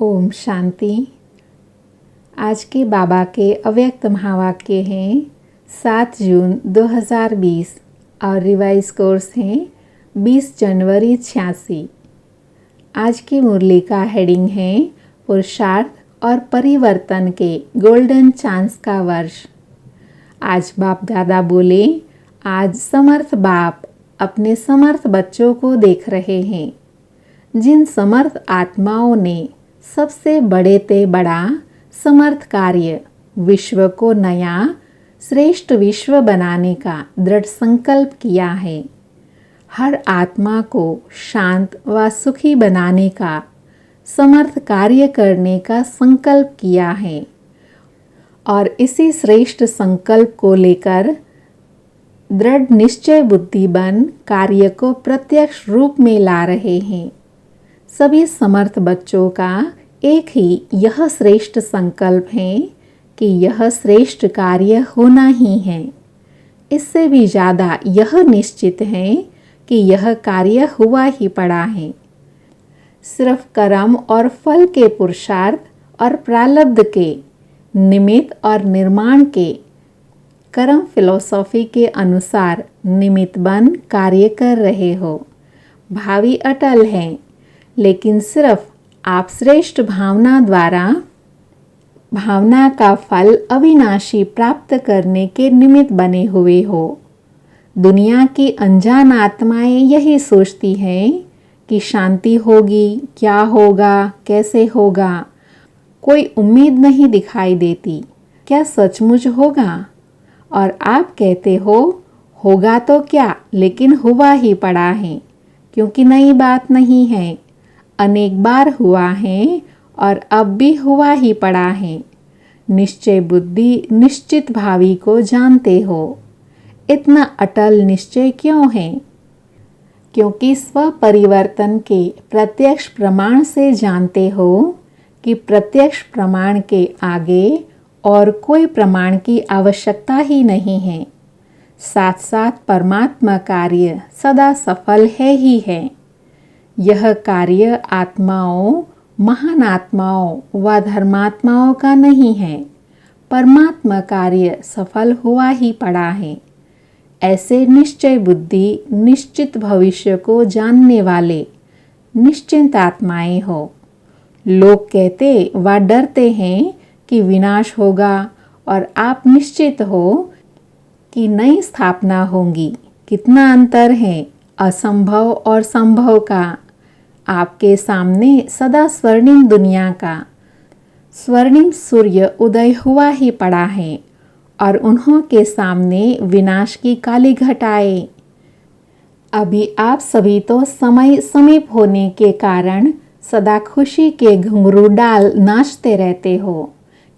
ओम शांति। आज के बाबा के अव्यक्त महावाक्य हैं 7 जून 2020 और रिवाइज कोर्स हैं 20 जनवरी 86। आज की मुरली का हेडिंग है पुरुषार्थ और परिवर्तन के गोल्डन चांस का वर्ष। आज बाप दादा बोले, आज समर्थ बाप अपने समर्थ बच्चों को देख रहे हैं। जिन समर्थ आत्माओं ने सबसे बड़े ते बड़ा समर्थ कार्य विश्व को नया श्रेष्ठ विश्व बनाने का दृढ़ संकल्प किया है, हर आत्मा को शांत व सुखी बनाने का समर्थ कार्य करने का संकल्प किया है और इसी श्रेष्ठ संकल्प को लेकर दृढ़ निश्चय बुद्धि बन कार्य को प्रत्यक्ष रूप में ला रहे हैं। सभी समर्थ बच्चों का एक ही यह श्रेष्ठ संकल्प है कि यह श्रेष्ठ कार्य होना ही है। इससे भी ज़्यादा यह निश्चित है कि यह कार्य हुआ ही पड़ा है। सिर्फ कर्म और फल के पुरुषार्थ और प्रारब्ध के निमित्त और निर्माण के कर्म फिलॉसफी के अनुसार निमित्त बन कार्य कर रहे हो। भावी अटल है, लेकिन सिर्फ आप श्रेष्ठ भावना द्वारा भावना का फल अविनाशी प्राप्त करने के निमित्त बने हुए हो। दुनिया की अनजान आत्माएं यही सोचती हैं कि शांति होगी, क्या होगा, कैसे होगा। कोई उम्मीद नहीं दिखाई देती, क्या सचमुच होगा? और आप कहते हो होगा तो क्या, लेकिन हुआ ही पड़ा है, क्योंकि नई बात नहीं है। अनेक बार हुआ है और अब भी हुआ ही पड़ा है। निश्चय बुद्धि निश्चित भावी को जानते हो। इतना अटल निश्चय क्यों है? क्योंकि स्व परिवर्तन के प्रत्यक्ष प्रमाण से जानते हो कि प्रत्यक्ष प्रमाण के आगे और कोई प्रमाण की आवश्यकता ही नहीं है। साथ साथ परमात्मा कार्य सदा सफल है ही है। यह कार्य आत्माओं, महान आत्माओं व धर्मात्माओं का नहीं है। परमात्मा कार्य सफल हुआ ही पड़ा है। ऐसे निश्चय बुद्धि निश्चित भविष्य को जानने वाले निश्चिंत आत्माएं हो। लोग कहते व डरते हैं कि विनाश होगा और आप निश्चित हो कि नई स्थापना होगी। कितना अंतर है असंभव और संभव का। आपके सामने सदा स्वर्णिम दुनिया का स्वर्णिम सूर्य उदय हुआ ही पड़ा है और उन्हों के सामने विनाश की काली घटाए। अभी आप सभी तो समय समीप होने के कारण सदा खुशी के घुंघरू डाल नाचते रहते हो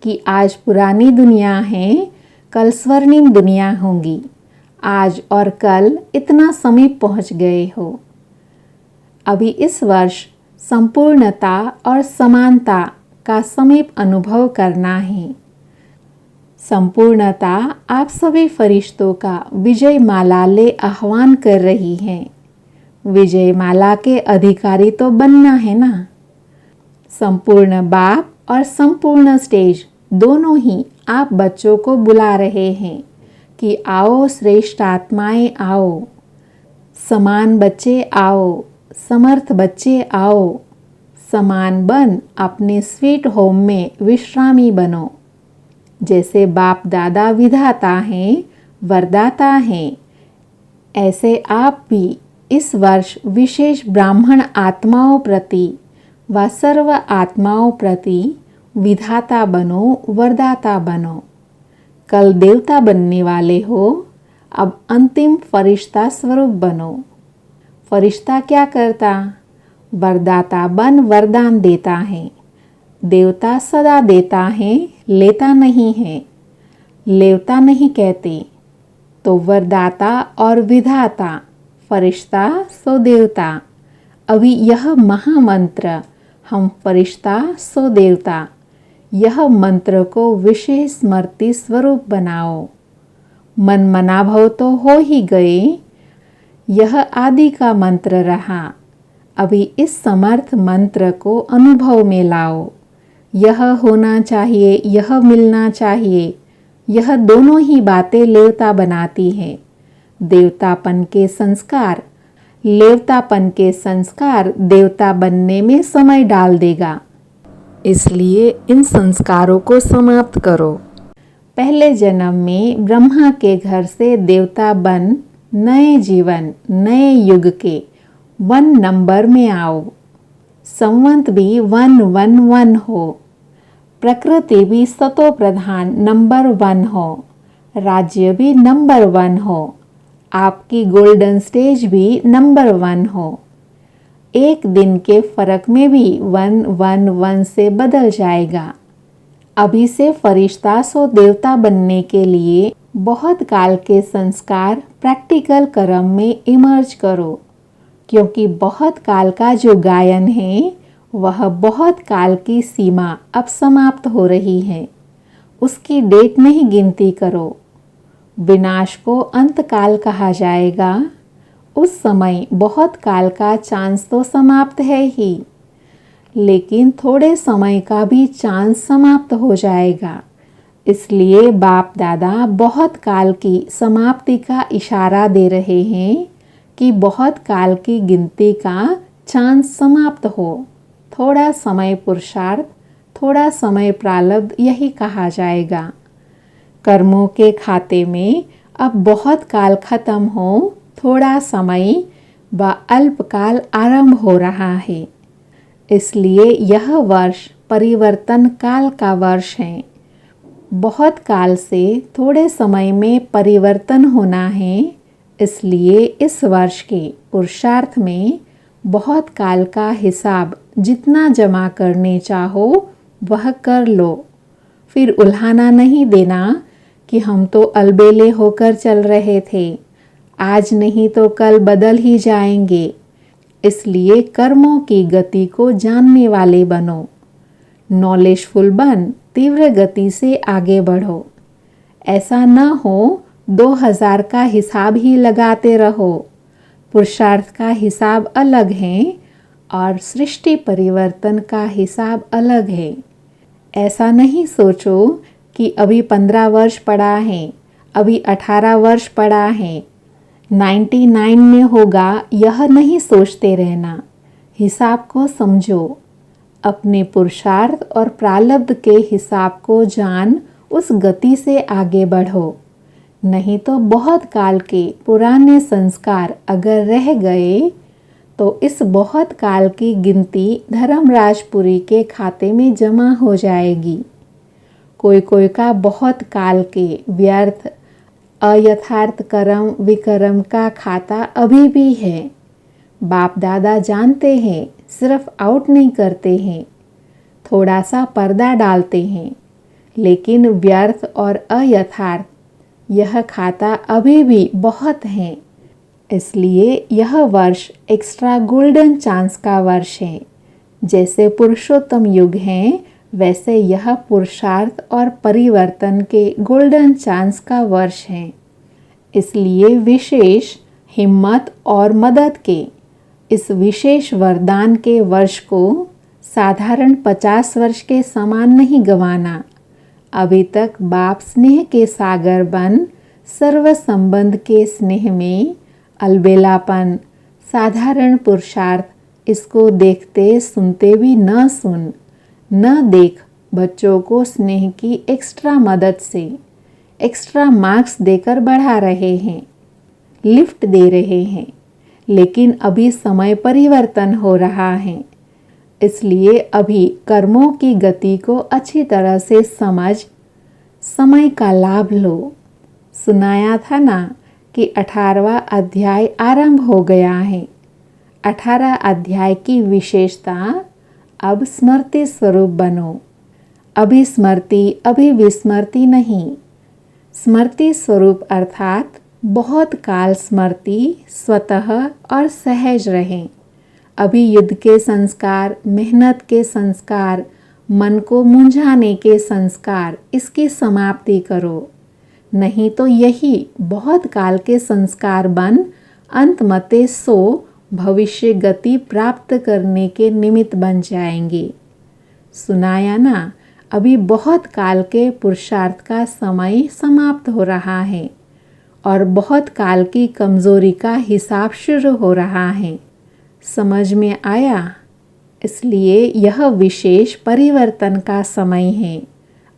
कि आज पुरानी दुनिया है, कल स्वर्णिम दुनिया होगी। आज और कल इतना समीप पहुंच गए हो। अभी इस वर्ष संपूर्णता और समानता का समीप अनुभव करना है। संपूर्णता आप सभी फरिश्तों का विजय माला ले आह्वान कर रही है। विजय माला के अधिकारी तो बनना है ना। संपूर्ण बाप और संपूर्ण स्टेज दोनों ही आप बच्चों को बुला रहे हैं कि आओ श्रेष्ठ आत्माएं, आओ समान बच्चे, आओ समर्थ बच्चे, आओ समान बन अपने स्वीट होम में विश्रामी बनो। जैसे बाप दादा विधाता हैं, वरदाता हैं, ऐसे आप भी इस वर्ष विशेष ब्राह्मण आत्माओं प्रति व सर्व आत्माओं प्रति विधाता बनो, वरदाता बनो। कल देवता बनने वाले हो, अब अंतिम फरिश्ता स्वरूप बनो। फरिश्ता क्या करता? वरदाता बन वरदान देता है। देवता सदा देता है, लेता नहीं है। लेवता नहीं कहते। तो वरदाता और विधाता, फरिश्ता सो देवता। अभी यह महामंत्र हम फरिश्ता सो देवता, यह मंत्र को विशेष स्मृति स्वरूप बनाओ। मन मनाभव तो हो ही गए। यह आदि का मंत्र रहा, अभी इस समर्थ मंत्र को अनुभव में लाओ। यह होना चाहिए, यह मिलना चाहिए, यह दोनों ही बातें लेवता बनाती हैं। देवतापन के संस्कार, लेवतापन के संस्कार देवता बनने में समय डाल देगा। इसलिए इन संस्कारों को समाप्त करो। पहले जन्म में ब्रह्मा के घर से देवता बन नए जीवन, नए युग के 1 नंबर में आओ। संवत भी 111 हो, प्रकृति भी सतो प्रधान नंबर 1 हो, राज्य भी नंबर 1 हो, आपकी गोल्डन स्टेज भी नंबर 1 हो। एक दिन के फर्क में भी 111 से बदल जाएगा। अभी से फरिश्ता सो देवता बनने के लिए बहुत काल के संस्कार प्रैक्टिकल कर्म में इमर्ज करो, क्योंकि बहुत काल का जो गायन है वह बहुत काल की सीमा अब समाप्त हो रही है। उसकी डेट नहीं गिनती करो। विनाश को अंत काल कहा जाएगा। उस समय बहुत काल का चांस तो समाप्त है ही, लेकिन थोड़े समय का भी चांस समाप्त हो जाएगा। इसलिए बाप दादा बहुत काल की समाप्ति का इशारा दे रहे हैं कि बहुत काल की गिनती का चांस समाप्त हो। थोड़ा समय पुरुषार्थ, थोड़ा समय प्रारब्ध, यही कहा जाएगा। कर्मों के खाते में अब बहुत काल खत्म हो, थोड़ा समय व अल्पकाल आरंभ हो रहा है। इसलिए यह वर्ष परिवर्तन काल का वर्ष है। बहुत काल से थोड़े समय में परिवर्तन होना है। इसलिए इस वर्ष के पुरुषार्थ में बहुत काल का हिसाब जितना जमा करने चाहो वह कर लो। फिर उल्हाना नहीं देना कि हम तो अलबेले होकर चल रहे थे, आज नहीं तो कल बदल ही जाएंगे। इसलिए कर्मों की गति को जानने वाले बनो। नॉलेजफुल बन तीव्र गति से आगे बढ़ो। ऐसा न हो 2000 का हिसाब ही लगाते रहो। पुरुषार्थ का हिसाब अलग है और सृष्टि परिवर्तन का हिसाब अलग है। ऐसा नहीं सोचो कि अभी 15 वर्ष पड़ा है, अभी 18 वर्ष पड़ा है, 99 में होगा, यह नहीं सोचते रहना। हिसाब को समझो। अपने पुरुषार्थ और प्रारब्ध के हिसाब को जान उस गति से आगे बढ़ो। नहीं तो बहुत काल के पुराने संस्कार अगर रह गए तो इस बहुत काल की गिनती धर्मराजपुरी के खाते में जमा हो जाएगी। कोई कोई का बहुत काल के व्यर्थ अयथार्थ कर्म विकर्म का खाता अभी भी है। बाप दादा जानते हैं, सिर्फ आउट नहीं करते हैं, थोड़ा सा पर्दा डालते हैं, लेकिन व्यर्थ और अयथार्थ यह खाता अभी भी बहुत है। इसलिए यह वर्ष एक्स्ट्रा गोल्डन चांस का वर्ष है। जैसे पुरुषोत्तम युग है, वैसे यह पुरुषार्थ और परिवर्तन के गोल्डन चांस का वर्ष है। इसलिए विशेष हिम्मत और मदद के इस विशेष वरदान के वर्ष को साधारण 50 वर्ष के समान नहीं गंवाना। अभी तक बाप स्नेह के सागर बन सर्व संबंध के स्नेह में अलबेलापन, साधारण पुरुषार्थ, इसको देखते सुनते भी न सुन, न देख बच्चों को स्नेह की एक्स्ट्रा मदद से एक्स्ट्रा मार्क्स देकर बढ़ा रहे हैं, लिफ्ट दे रहे हैं। लेकिन अभी समय परिवर्तन हो रहा है। इसलिए अभी कर्मों की गति को अच्छी तरह से समझ समय का लाभ लो। सुनाया था ना कि 18वां अध्याय आरंभ हो गया है। 18 अध्याय की विशेषता अब स्मृति स्वरूप बनो। अभी स्मृति, अभी विस्मृति नहीं। स्मृति स्वरूप अर्थात बहुत काल स्मृति स्वतः और सहज रहें। अभी युद्ध के संस्कार, मेहनत के संस्कार, मन को मुंझाने के संस्कार, इसकी समाप्ति करो। नहीं तो यही बहुत काल के संस्कार बन अंत मते सो भविष्य गति प्राप्त करने के निमित्त बन जाएंगे। सुनाया ना, अभी बहुत काल के पुरुषार्थ का समय समाप्त हो रहा है और बहुत काल की कमजोरी का हिसाब शुरू हो रहा है। समझ में आया? इसलिए यह विशेष परिवर्तन का समय है।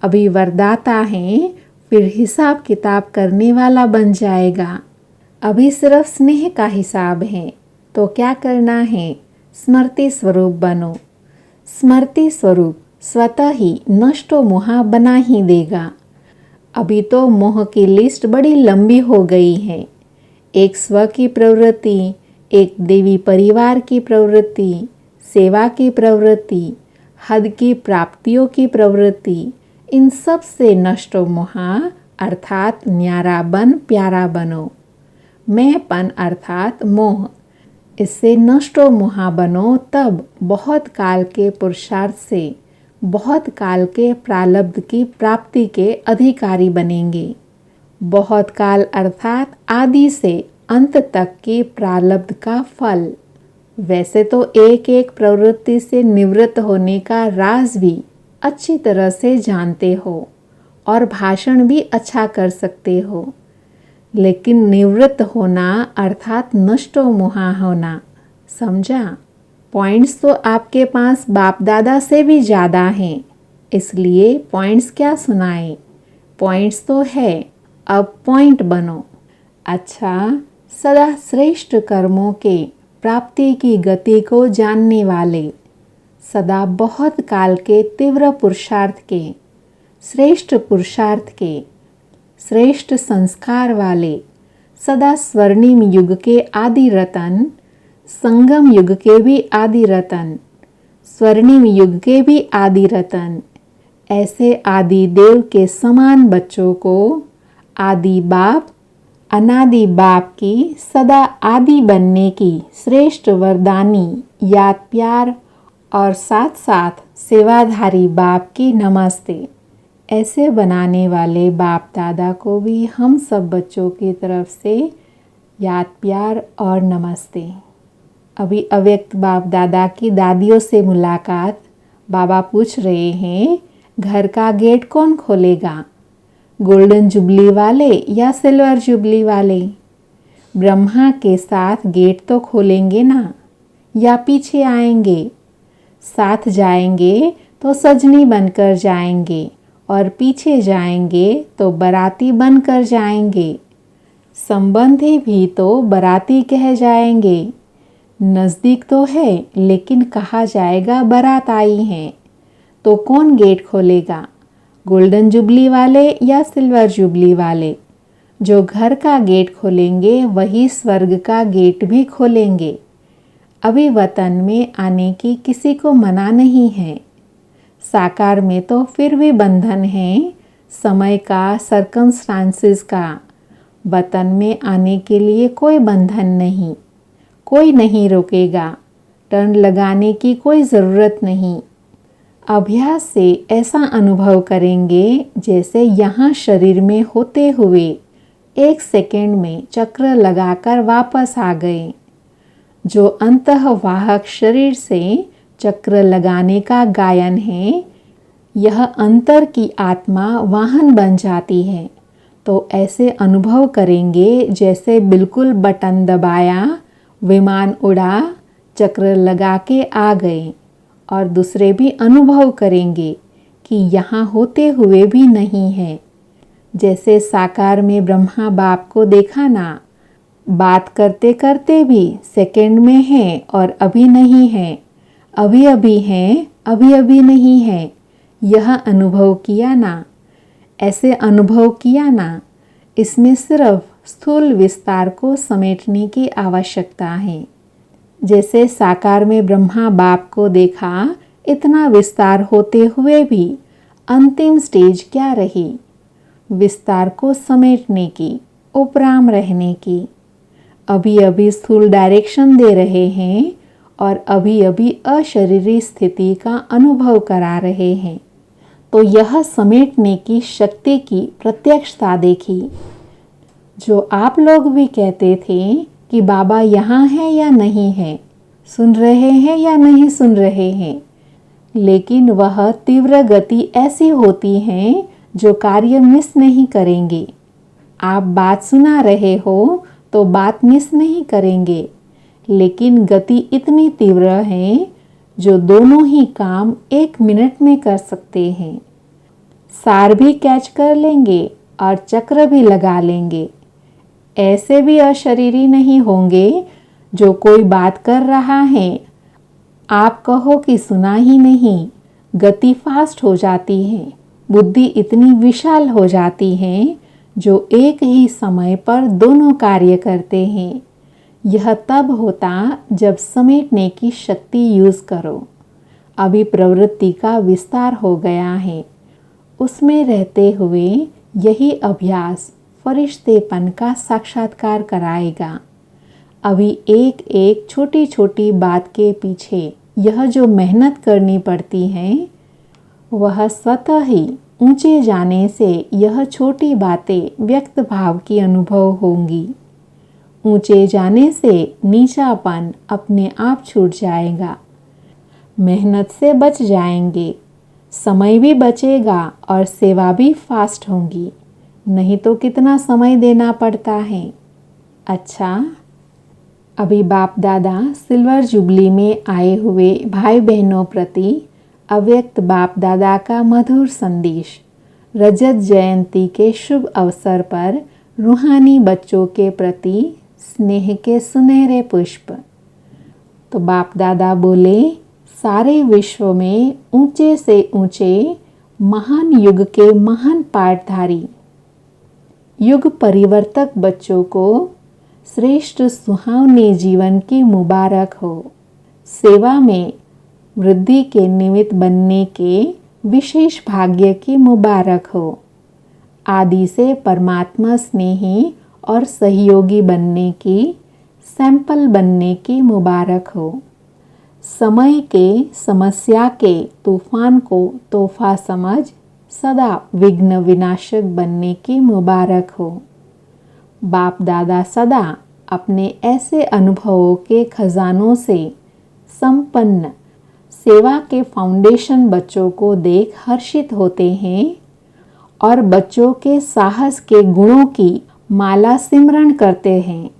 अभी वरदाता है, फिर हिसाब किताब करने वाला बन जाएगा। अभी सिर्फ स्नेह का हिसाब है, तो क्या करना है? स्मृति स्वरूप बनो। स्मृति स्वरूप स्वतः ही नष्ट मोह बना ही देगा। अभी तो मोह की लिस्ट बड़ी लंबी हो गई है। एक स्व की प्रवृत्ति, एक देवी परिवार की प्रवृत्ति, सेवा की प्रवृत्ति, हद की प्राप्तियों की प्रवृत्ति, इन सब से नष्ट मोह अर्थात न्यारा बन प्यारा बनो। मैंपन अर्थात मोह, इससे नष्ट मोह बनो, तब बहुत काल के पुरुषार्थ से बहुत काल के प्रारब्ध की प्राप्ति के अधिकारी बनेंगे। बहुत काल अर्थात आदि से अंत तक के प्रारब्ध का फल। वैसे तो एक एक प्रवृत्ति से निवृत्त होने का राज भी अच्छी तरह से जानते हो और भाषण भी अच्छा कर सकते हो, लेकिन निवृत्त होना अर्थात नष्ट मोह होना, समझा? पॉइंट्स तो आपके पास बाप दादा से भी ज़्यादा हैं, इसलिए पॉइंट्स क्या सुनाए? पॉइंट्स तो है, अब पॉइंट बनो। अच्छा, सदा श्रेष्ठ कर्मों के प्राप्ति की गति को जानने वाले, सदा बहुत काल के तीव्र पुरुषार्थ के, श्रेष्ठ पुरुषार्थ के, श्रेष्ठ संस्कार वाले, सदा स्वर्णिम युग के आदि रतन, संगम युग के भी आदि रतन, स्वर्णिम युग के भी आदि रतन, ऐसे आदि देव के समान बच्चों को आदि बाप, अनादि बाप की सदा आदि बनने की श्रेष्ठ वरदानी याद प्यार और साथ साथ सेवाधारी बाप की नमस्ते। ऐसे बनाने वाले बाप दादा को भी हम सब बच्चों की तरफ से याद प्यार और नमस्ते। अभी अव्यक्त बाप दादा की दादियों से मुलाकात। बाबा पूछ रहे हैं, घर का गेट कौन खोलेगा? गोल्डन जुबली वाले या सिल्वर जुबली वाले? ब्रह्मा के साथ गेट तो खोलेंगे ना, या पीछे आएंगे? साथ जाएंगे तो सजनी बनकर जाएंगे और पीछे जाएंगे तो बराती बनकर जाएंगे। संबंधी भी तो बराती कह जाएंगे। नज़दीक तो है, लेकिन कहा जाएगा बारात आई है। तो कौन गेट खोलेगा? गोल्डन जुबली वाले या सिल्वर जुबली वाले? जो घर का गेट खोलेंगे वही स्वर्ग का गेट भी खोलेंगे। अभी वतन में आने की किसी को मना नहीं है। साकार में तो फिर भी बंधन है, समय का, सर्कमस्टांसेस का। वतन में आने के लिए कोई बंधन नहीं, कोई नहीं रोकेगा। टर्न लगाने की कोई ज़रूरत नहीं। अभ्यास से ऐसा अनुभव करेंगे जैसे यहाँ शरीर में होते हुए 1 सेकेंड में चक्र लगाकर वापस आ गए। जो अंतःवाहक शरीर से चक्र लगाने का गायन है, यह अंतर की आत्मा वाहन बन जाती है। तो ऐसे अनुभव करेंगे जैसे बिल्कुल बटन दबाया, विमान उड़ा, चक्र लगा के आ गए। और दूसरे भी अनुभव करेंगे कि यहाँ होते हुए भी नहीं है। जैसे साकार में ब्रह्मा बाप को देखा ना, बात करते करते भी सेकंड में है और अभी नहीं है, अभी अभी है, अभी अभी नहीं है। यह अनुभव किया ना, ऐसे अनुभव किया ना। इसमें सिर्फ स्थूल विस्तार को समेटने की आवश्यकता है। जैसे साकार में ब्रह्मा बाप को देखा, इतना विस्तार होते हुए भी अंतिम स्टेज क्या रही? विस्तार को समेटने की, उपराम रहने की। अभी अभी स्थूल डायरेक्शन दे रहे हैं और अभी अभी अशरीरी स्थिति का अनुभव करा रहे हैं। तो यह समेटने की शक्ति की प्रत्यक्षता देखी। जो आप लोग भी कहते थे कि बाबा यहाँ है या नहीं है, सुन रहे हैं या नहीं सुन रहे हैं। लेकिन वह तीव्र गति ऐसी होती है जो कार्य मिस नहीं करेंगे। आप बात सुना रहे हो तो बात मिस नहीं करेंगे, लेकिन गति इतनी तीव्र है जो दोनों ही काम 1 मिनट में कर सकते हैं। सार भी कैच कर लेंगे और चक्र भी लगा लेंगे। ऐसे भी अशरीरी नहीं होंगे जो कोई बात कर रहा है, आप कहो कि सुना ही नहीं। गति फास्ट हो जाती है, बुद्धि इतनी विशाल हो जाती है जो एक ही समय पर दोनों कार्य करते हैं। यह तब होता जब समेटने की शक्ति यूज करो। अभी प्रवृत्ति का विस्तार हो गया है, उसमें रहते हुए यही अभ्यास फरिश्तेपन का साक्षात्कार कराएगा। अभी एक एक छोटी छोटी बात के पीछे यह जो मेहनत करनी पड़ती है, वह स्वतः ही ऊंचे जाने से यह छोटी बातें व्यक्त भाव की अनुभव होंगी। ऊंचे जाने से नीचापन अपने आप छूट जाएगा। मेहनत से बच जाएंगे, समय भी बचेगा और सेवा भी फास्ट होंगी। नहीं तो कितना समय देना पड़ता है। अच्छा, अभी बाप दादा सिल्वर जुबली में आए हुए भाई बहनों प्रति अव्यक्त बाप दादा का मधुर संदेश, रजत जयंती के शुभ अवसर पर रूहानी बच्चों के प्रति स्नेह के सुनहरे पुष्प। तो बाप दादा बोले, सारे विश्व में ऊंचे से ऊंचे महान युग के महान पाठधारी, युग परिवर्तक बच्चों को श्रेष्ठ सुहावने जीवन की मुबारक हो। सेवा में वृद्धि के निमित्त बनने के विशेष भाग्य की मुबारक हो। आदि से परमात्मा स्नेही और सहयोगी बनने की, सैंपल बनने की मुबारक हो। समय के समस्या के तूफान को तोहफा समझ सदा विघ्न विनाशक बनने की मुबारक हो। बाप दादा सदा अपने ऐसे अनुभवों के खजानों से संपन्न सेवा के फाउंडेशन बच्चों को देख हर्षित होते हैं और बच्चों के साहस के गुणों की माला सिमरण करते हैं।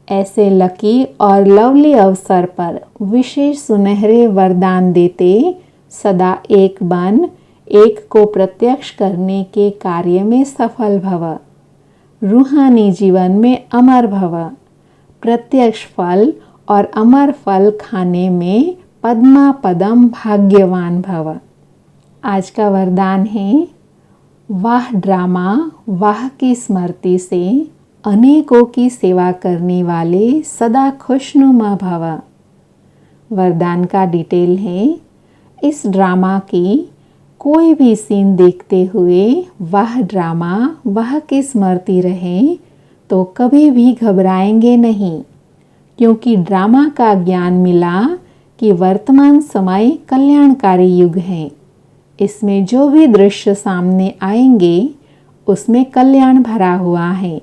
ऐसे लकी और लवली अवसर पर विशेष सुनहरे वरदान देते सदा एक बन एक को प्रत्यक्ष करने के कार्य में सफल भव। रूहानी जीवन में अमर भव। प्रत्यक्ष फल और अमर फल खाने में पद्मा पदम भाग्यवान भव। आज का वरदान है, वाह ड्रामा वाह की स्मृति से अनेकों की सेवा करने वाले सदा खुशनुमा भव। वरदान का डिटेल है, इस ड्रामा की कोई भी सीन देखते हुए वह ड्रामा वह की स्मृति रहे तो कभी भी घबराएंगे नहीं, क्योंकि ड्रामा का ज्ञान मिला कि वर्तमान समय कल्याणकारी युग है। इसमें जो भी दृश्य सामने आएंगे उसमें कल्याण भरा हुआ है।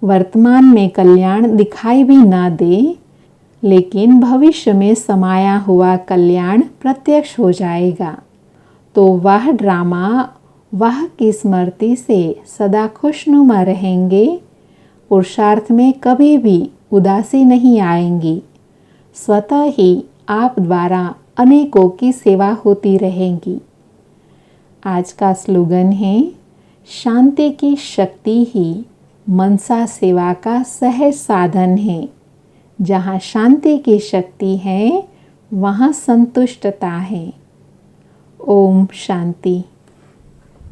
वर्तमान में कल्याण दिखाई भी ना दे, लेकिन भविष्य में समाया हुआ कल्याण प्रत्यक्ष हो जाएगा। तो वह ड्रामा वह की स्मृति से सदा खुशनुमा रहेंगे। पुरुषार्थ में कभी भी उदासी नहीं आएंगी। स्वतः ही आप द्वारा अनेकों की सेवा होती रहेगी। आज का स्लोगन है, शांति की शक्ति ही मनसा सेवा का सहज साधन है। जहाँ शांति की शक्ति है वहाँ संतुष्टता है। ओम शांति।